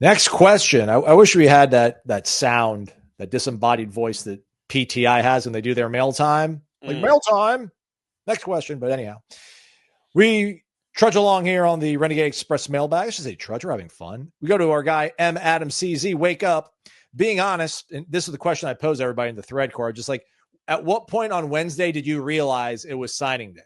Next question. I wish we had that sound, that disembodied voice that PTI has when they do their mail time. Like mail time. Next question. But anyhow, we trudge along here on the Renegade Express mailbag. I should say trudge. We're having fun. We go to our guy, M. Adam CZ. Wake up. Being honest, and this is the question I pose everybody in the thread core. Just like, at what point on Wednesday did you realize it was signing day?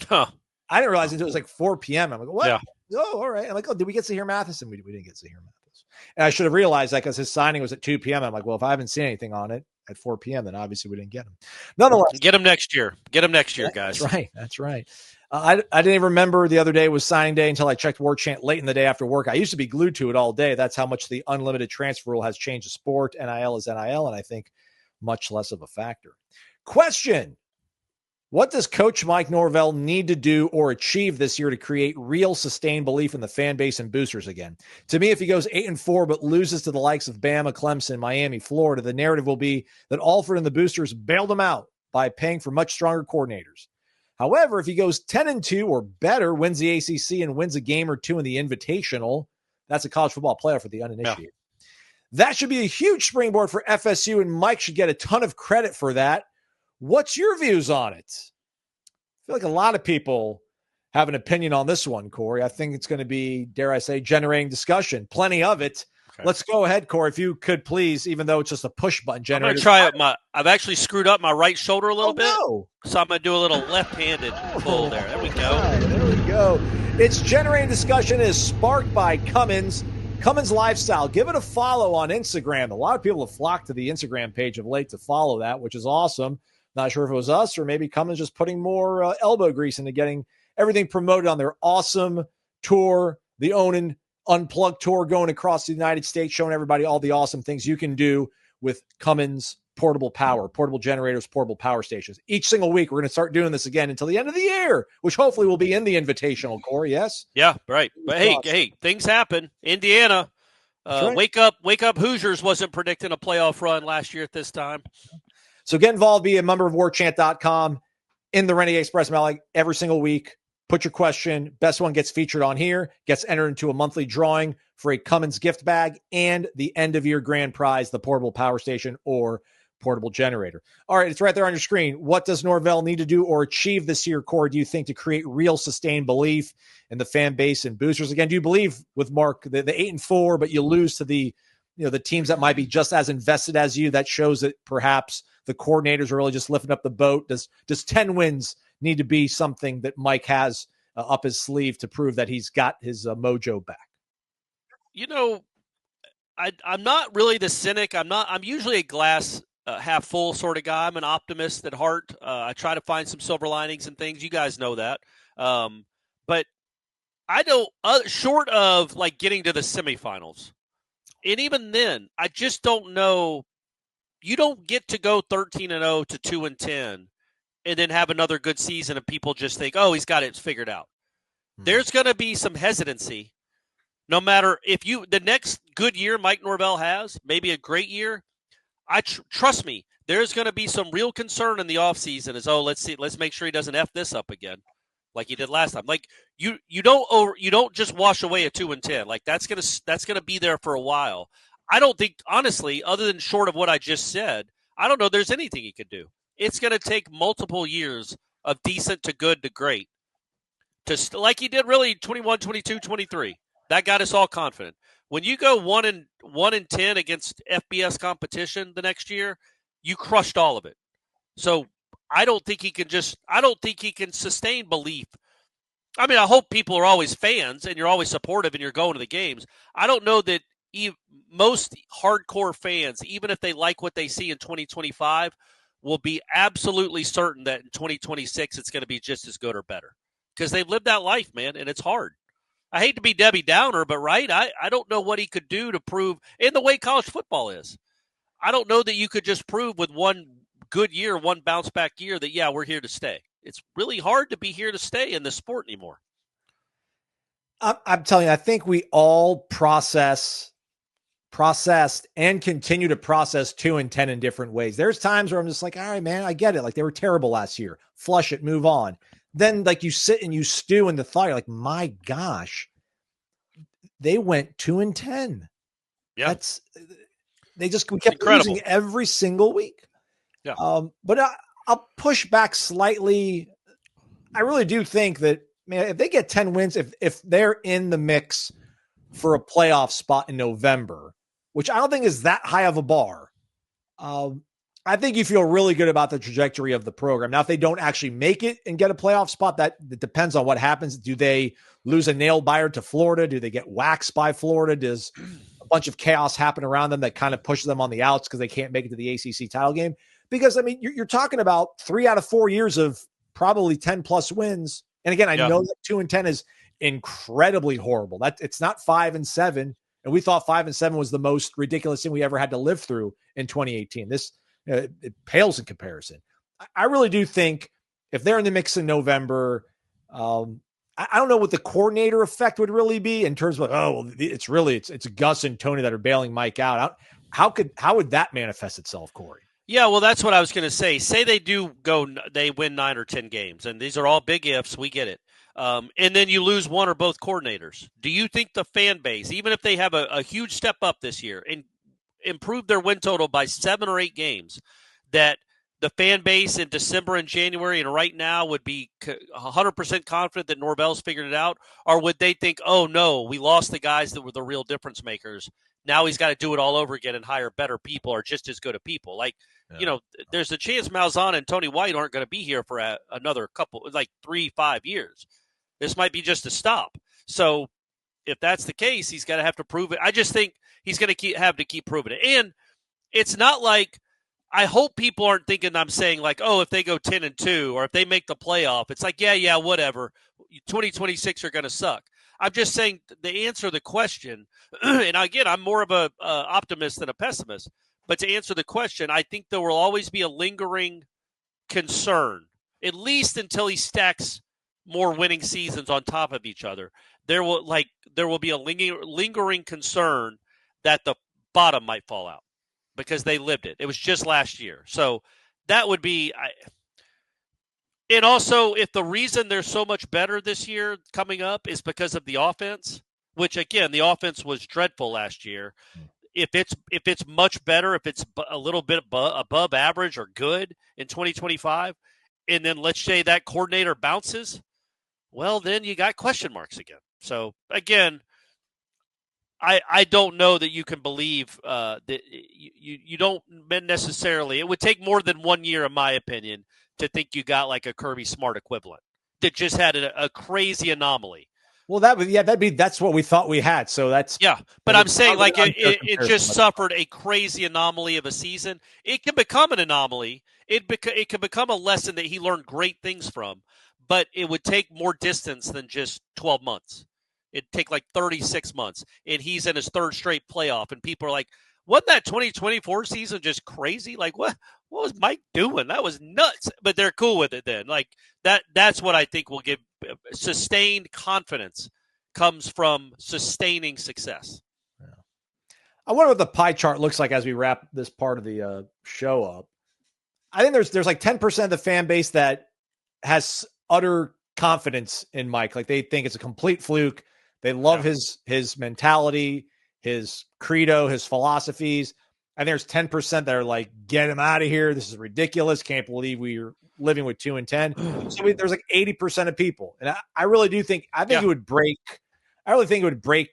Huh. I didn't realize until it was like 4 p.m. I'm like, what? Yeah. Oh, all right. I'm like, oh, did we get to hear Matheson? We didn't get to hear Matheson. And I should have realized that because his signing was at 2 p.m. I'm like, well, if I haven't seen anything on it at 4 p.m., then obviously we didn't get him. Nonetheless. Get him next year. Get him next year, guys. That's right. That's right. I didn't even remember the other day was signing day until I checked Warchant late in the day after work. I used to be glued to it all day. That's how much the unlimited transfer rule has changed the sport. NIL is NIL, and I think much less of a factor. Question. What does Coach Mike Norvell need to do or achieve this year to create real sustained belief in the fan base and boosters again? To me, if he goes 8-4 but loses to the likes of Bama, Clemson, Miami, Florida, the narrative will be that Alford and the boosters bailed him out by paying for much stronger coordinators. However, if he goes 10-2 or better, wins the ACC and wins a game or two in the Invitational, that's a college football playoff for the uninitiated. Yeah. That should be a huge springboard for FSU, and Mike should get a ton of credit for that. What's your views on it? I feel like a lot of people have an opinion on this one, Corey. I think it's going to be, dare I say, generating discussion. Plenty of it. Okay. Let's go ahead, Corey, if you could please, even though it's just a push button generator. I'm going to try it. I've actually screwed up my right shoulder a little bit. No. So I'm going to do a little left-handed pull there. There we go. Right, there we go. It's generating discussion is sparked by Cummins Lifestyle. Give it a follow on Instagram. A lot of people have flocked to the Instagram page of late to follow that, which is awesome. Not sure if it was us or maybe Cummins just putting more elbow grease into getting everything promoted on their awesome tour, the Onan Unplugged tour going across the United States, showing everybody all the awesome things you can do with Cummins portable power, portable generators, portable power stations. Each single week, we're going to start doing this again until the end of the year, which hopefully will be in the Invitational, Corey, yes? Yeah, right. But hey, things happen. Indiana, right. Wake up Hoosiers wasn't predicting a playoff run last year at this time. So get involved, be a member of warchant.com in the Renegade Express mail every single week. Put your question. Best one gets featured on here, gets entered into a monthly drawing for a Cummins gift bag and the end-of-year grand prize, the portable power station or portable generator. All right, it's right there on your screen. What does Norvell need to do or achieve this year, Corey, do you think, to create real sustained belief in the fan base and boosters? Again, do you believe with Mark, the 8-4, but you lose to the teams that might be just as invested as you? That shows that perhaps the coordinators are really just lifting up the boat. Does 10 wins need to be something that Mike has up his sleeve to prove that he's got his mojo back? I'm not really the cynic. I'm usually a glass half full sort of guy. I'm an optimist at heart. I try to find some silver linings and things. You guys know that. But I don't, short of like getting to the semifinals, and even then, I just don't know. You don't get to go 13-0 to 2-10 and then have another good season and people just think, oh, he's got it figured out. There's going to be some hesitancy. No matter if the next good year Mike Norvell has, maybe a great year, trust me, there's going to be some real concern in the offseason as, let's make sure he doesn't F this up again like he did last time. Like you don't just wash away a 2-10. Like that's going to be there for a while. I don't think, honestly, other than short of what I just said, I don't know there's anything he could do. It's going to take multiple years of decent to good to great like he did really 21, 22, 23. That got us all confident. When you go 1-10 against FBS competition the next year, you crushed all of it. So I don't think he can sustain belief. I mean, I hope people are always fans and you're always supportive and you're going to the games. I don't know that most hardcore fans, even if they like what they see in 2025, will be absolutely certain that in 2026 it's going to be just as good or better because they've lived that life, man, and it's hard. I hate to be Debbie Downer, but right, I don't know what he could do to prove, in the way college football is, I don't know that you could just prove with one good year, one bounce back year that, yeah, we're here to stay. It's really hard to be here to stay in this sport anymore. I'm telling you, I think we all processed and continue to process 2-10 in different ways. There's times where I'm just like, all right, man, I get it. Like they were terrible last year. Flush it, move on. Then like you sit and you stew in the thought. You're like, my gosh, they went 2-10. Yeah. We kept incredible. losing every single week. Yeah. But I'll push back slightly. I really do think that, man, if they get 10 wins, if they're in the mix for a playoff spot in November, which I don't think is that high of a bar, I think you feel really good about the trajectory of the program. Now, if they don't actually make it and get a playoff spot, that depends on what happens. Do they lose a nail biter to Florida? Do they get waxed by Florida? Does a bunch of chaos happen around them that kind of pushes them on the outs because they can't make it to the ACC title game? Because, I mean, you're talking about 3 out of 4 years of probably 10-plus wins. And again, I know that 2-10 is incredibly horrible. It's not 5-7. And we thought 5-7 was the most ridiculous thing we ever had to live through in 2018. This it pales in comparison. I really do think if they're in the mix in November, I don't know what the coordinator effect would really be in terms of, it's Gus and Tony that are bailing Mike out. How would that manifest itself, Corey? Yeah, well, that's what I was going to say. Say they win 9 or 10 games, and these are all big ifs. We get it. And then you lose one or both coordinators. Do you think the fan base, even if they have a huge step up this year and improve their win total by 7 or 8 games, that the fan base in December and January and right now would be 100% confident that Norvell's figured it out? Or would they think, oh, no, we lost the guys that were the real difference makers. Now he's got to do it all over again and hire better people or just as good of people. Like, there's a chance Malzahn and Tony White aren't going to be here for another couple, like 3-5 years. This might be just a stop. So if that's the case, he's got to have to prove it. I just think he's going to have to keep proving it. And it's not like, I hope people aren't thinking I'm saying like, oh, if they go 10-2 or if they make the playoff, it's like, yeah, whatever. 2026 are going to suck. I'm just saying the answer the question, and again, I'm more of a optimist than a pessimist, but to answer the question, I think there will always be a lingering concern, at least until he stacks more winning seasons on top of each other. There will be a lingering concern that the bottom might fall out because they lived it. It was just last year. So that would be and also, if the reason they're so much better this year coming up is because of the offense, which, again, the offense was dreadful last year, if it's much better, if it's a little bit above average or good in 2025, and then let's say that coordinator bounces, well, then you got question marks again. So, again, I don't know that you can believe that you don't necessarily – it would take more than 1 year, in my opinion, to think you got like a Kirby Smart equivalent that just had a crazy anomaly. Well, that's what we thought we had. So that's but I'm saying like it just suffered a crazy anomaly of a season. It can become an anomaly. It can become a lesson that he learned great things from, but it would take more distance than just 12 months. It'd take like 36 months, and he's in his third straight playoff, and people are like, wasn't that 2024 season just crazy? Like, what was Mike doing? That was nuts. But they're cool with it then. Like, that's what I think will give sustained confidence comes from sustaining success. Yeah. I wonder what the pie chart looks like as we wrap this part of the show up. I think there's like 10% of the fan base that has utter confidence in Mike. Like, they think it's a complete fluke. They love his mentality, his credo, his philosophies. And there's 10% that are like, get him out of here. This is ridiculous. Can't believe we're living with 2-10. So there's like 80% of people. And I really do think, it would break. I really think it would break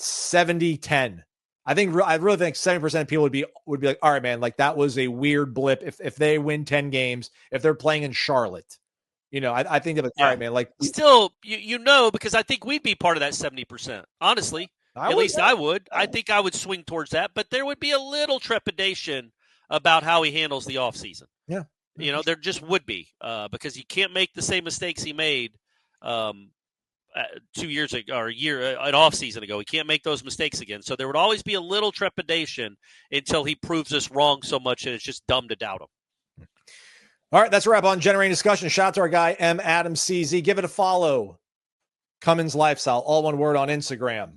70-10. I really think 70% of people would be like, all right, man, like that was a weird blip. If they win 10 games, if they're playing in Charlotte, I think they're like, all right, man, like still, because I think we'd be part of that 70%. Honestly. At least I would. I think I would swing towards that, but there would be a little trepidation about how he handles the offseason. Yeah. There just would be because he can't make the same mistakes he made 2 years ago or an offseason ago. He can't make those mistakes again. So there would always be a little trepidation until he proves us wrong so much that it's just dumb to doubt him. All right, that's a wrap on Generating Discussion. Shout out to our guy, M. Adam CZ. Give it a follow. Cummins Lifestyle, all one word on Instagram.